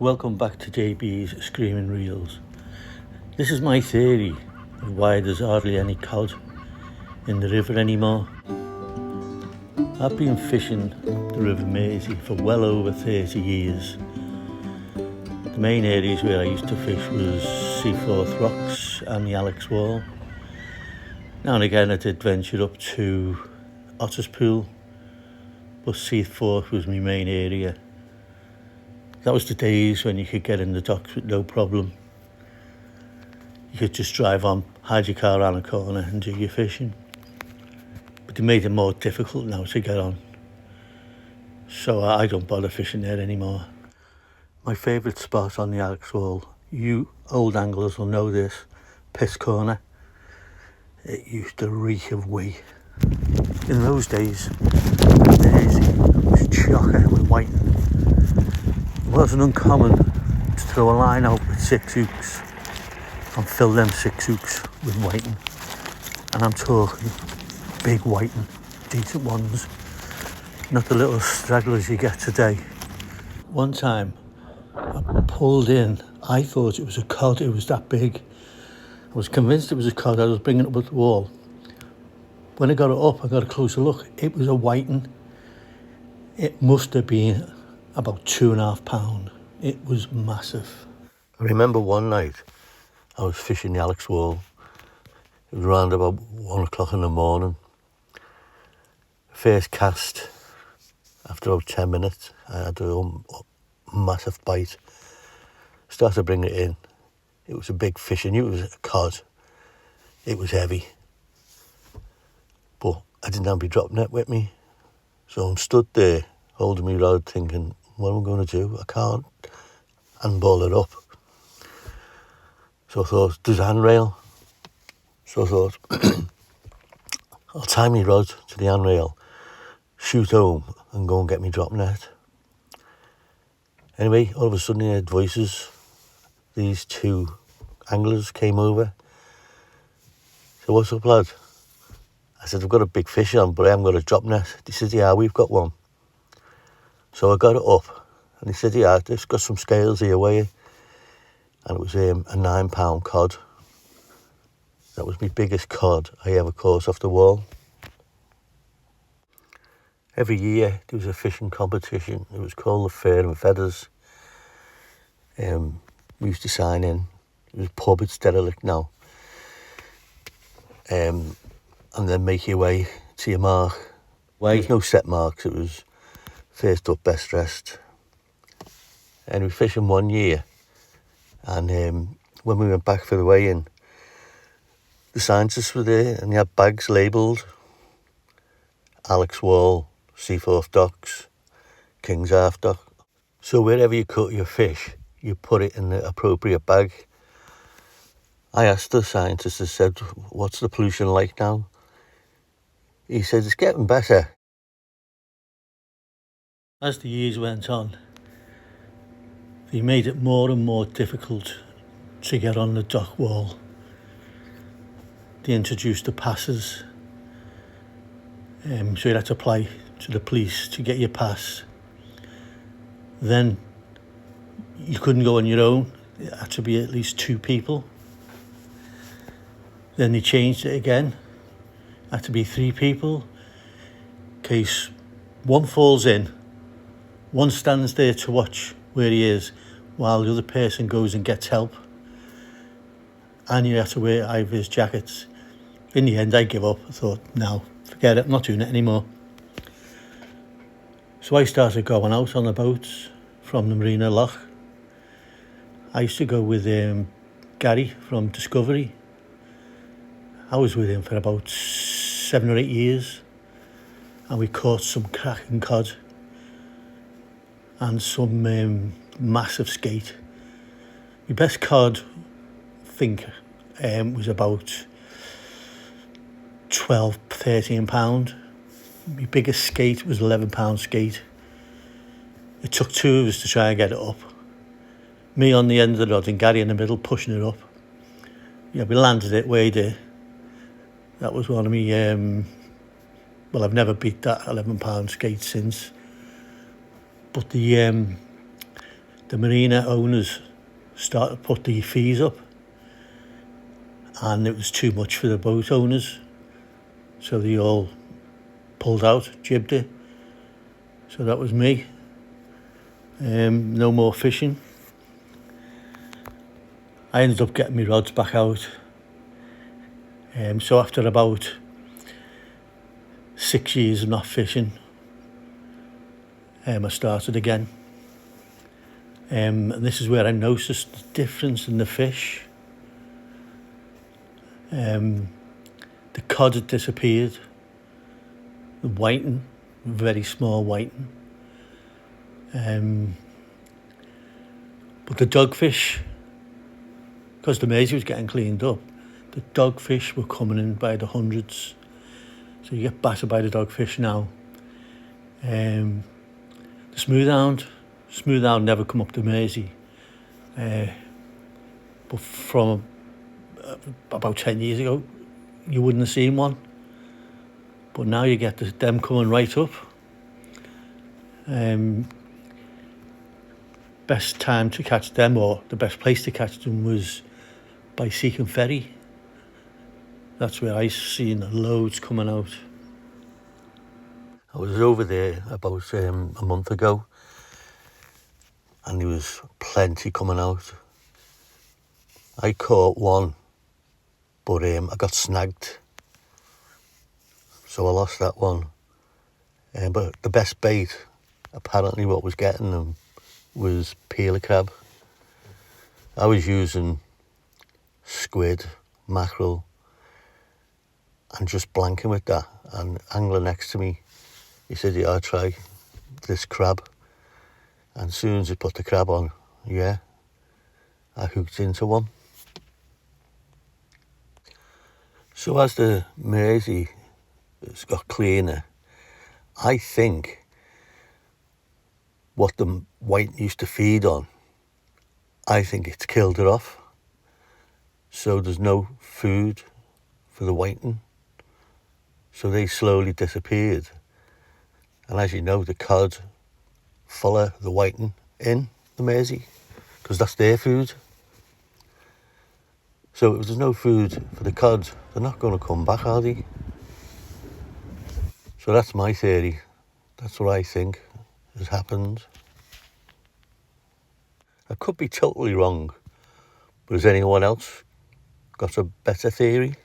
Welcome back to JBs Screaming REALS. This is my theory of why there's hardly any cod in the river anymore. I've been fishing the River Mersey for well over 30 years. The main areas where I used to fish was Seaforth Rocks and the Alex Wall. Now and again I did venture up to Otter's Pool, but Seaforth was my main area. That was the days when you could get in the docks with no problem. You could just drive on, hide your car around a corner and do your fishing. But they made it more difficult now to get on. So I don't bother fishing there anymore. My favourite spot on the Alex Wall, you old anglers will know this, Piss Corner. It used to reek of wee. In those days, the Mersey was chocker with whiting. It wasn't uncommon to throw a line out with 6 hooks and fill them 6 hooks with whiting. And I'm talking big whiting, decent ones, not the little stragglers you get today. One time I pulled in, I thought it was a cod, it was that big. I was convinced it was a cod, I was bringing it up at the wall. When I got it up, I got a closer look, it was a whiting. It must have been about 2.5 pounds. It was massive. I remember one night I was fishing the Alex Wall. It was around about 1 o'clock in the morning. First cast, after about 10 minutes, I had a massive bite. Started to bring it in. It was a big fish. I knew it was a cod. It was heavy. But I didn't have my drop net with me. So I'm stood there holding my rod thinking, what am I going to do? I can't handball it up. So I thought, there's a handrail. So I thought, I'll tie my rod to the handrail, shoot home and go and get my drop net. Anyway, all of a sudden I heard voices. These 2 anglers came over. So what's up, lad? I said, I've got a big fish on, but I haven't got a drop net. They said, yeah, we've got one. So I got it up, and he said, yeah, it's got some scales here, weigh it. And it was a 9-pound cod. That was my biggest cod I ever caught off the wall. Every year there was a fishing competition. It was called the Fair and Feathers. We used to sign in. It was a pub, it's derelict now. And then make your way to your mark. There was no set marks, it was first up, best dressed. And we were fishing one year. And when we went back for the weigh-in, the scientists were there and they had bags labelled Alex Wall, Seaforth Docks, King's Half Dock. So wherever you cut your fish, you put it in the appropriate bag. I asked the scientist, I said, what's the pollution like now? He said, it's getting better. As the years went on, they made it more and more difficult to get on the dock wall. They introduced the passes. So you had to apply to the police to get your pass. Then you couldn't go on your own. It had to be at least 2 people. Then they changed it again. It had to be 3 people. In case one falls in, one stands there to watch where he is while the other person goes and gets help. And you have to wear high-vis jackets. In the end, I gave up. I thought, no, forget it, I'm not doing it anymore. So I started going out on the boats from the Marina Loch. I used to go with Gary from Discovery. I was with him for about 7 or 8 years. And we caught some cracking cod and some massive skate. My best cod, I think, was about 12, 13 pound. My biggest skate was 11 pound skate. It took 2 of us to try and get it up. Me on the end of the rod and Gary in the middle pushing it up. Yeah, we landed it, weighed it. That was one of me. Well, I've never beat that 11 pound skate since. But the the marina owners started to put the fees up, and it was too much for the boat owners, so they all pulled out, jibbed it. So that was me. No more fishing. I ended up getting my rods back out. So after about 6 years of not fishing, I started again. And this is where I noticed the difference in the fish. The cod had disappeared. The whiting, very small whiting. But the dogfish, because the Mersey was getting cleaned up, the dogfish were coming in by the hundreds. So you get battered by the dogfish now. The smooth hound never come up the Mersey. But from about 10 years ago, you wouldn't have seen one. But now you get them coming right up. Best time to catch them, or the best place to catch them, was by Seacombe Ferry. That's where I seen loads coming out. I was over there about a month ago, and there was plenty coming out. I caught one, but I got snagged, so I lost that one. But the best bait, apparently what was getting them, was peeler crab. I was using squid, mackerel, and just blanking with that. And angler next to me, he said, yeah, I'll try this crab. And as soon as he put the crab on, yeah, I hooked into one. So as the Mersey has got cleaner, I think what the whiting used to feed on, I think it's killed it off. So there's no food for the whiting. So they slowly disappeared. And as you know, the cod follow the whiting in the Mersey, because that's their food. So if there's no food for the cod, they're not going to come back, are they? So that's my theory. That's what I think has happened. I could be totally wrong, but has anyone else got a better theory?